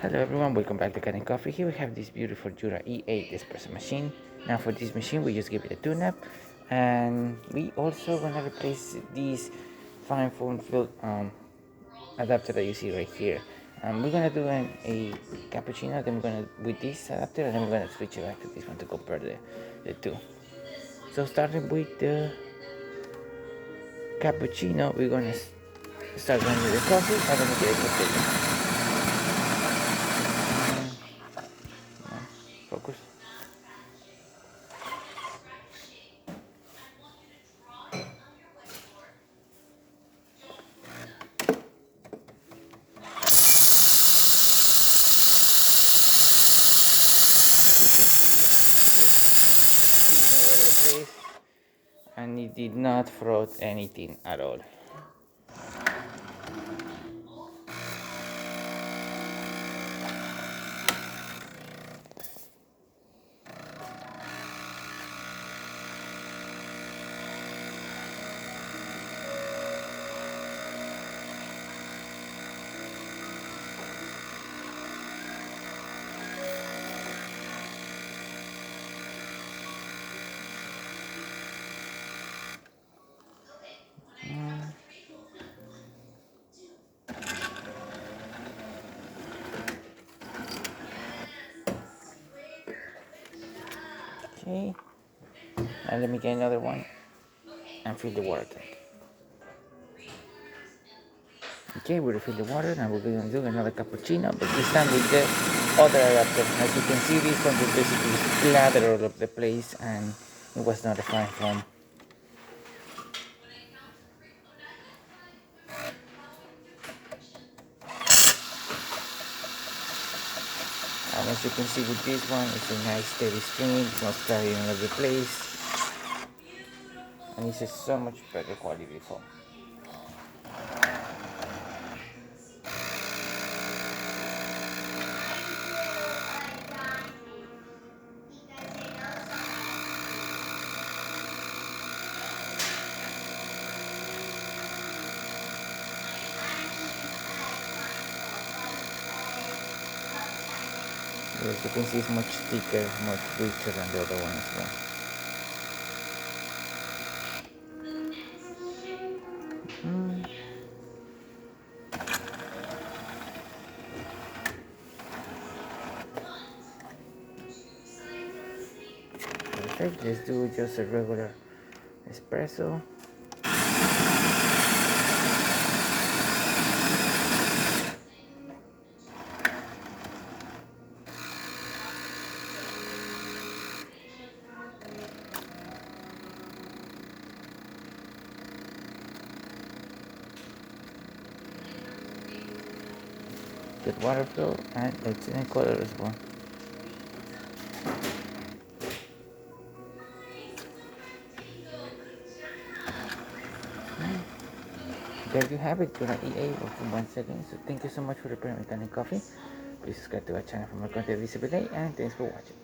Hello everyone, welcome back to Cutting Coffee. Here we have this beautiful Jura E8 espresso machine. Now for this machine we just give it a tune-up, and we also gonna replace this fine foam filled adapter that you see right here. We're gonna do a cappuccino, then we're gonna with this adapter, and then we're gonna switch it back to this one to compare the two. So starting with the cappuccino, we're gonna start grinding the coffee and then we get a cappuccino. Focus. And it did not froth anything at all. Okay, now let me get another one and fill the water tank. Okay, we refill the water. Now we're going to do another cappuccino, but this time with the other adapter. As you can see, this one was basically splattered all over the place, and it was not a fine foam. And as you can see with this one, it's a nice steady stream. It's not splattering all over the place, and it's a so much better quality foam. As you can see, it's much thicker, much richer than the other one as well. Perfect, let's do just a regular espresso. Good water flow and excellent color as well. There you have it, Jura EA for 1 second. So thank you so much for preparing Italian coffee. Please subscribe to our channel for more content every single day, and thanks for watching.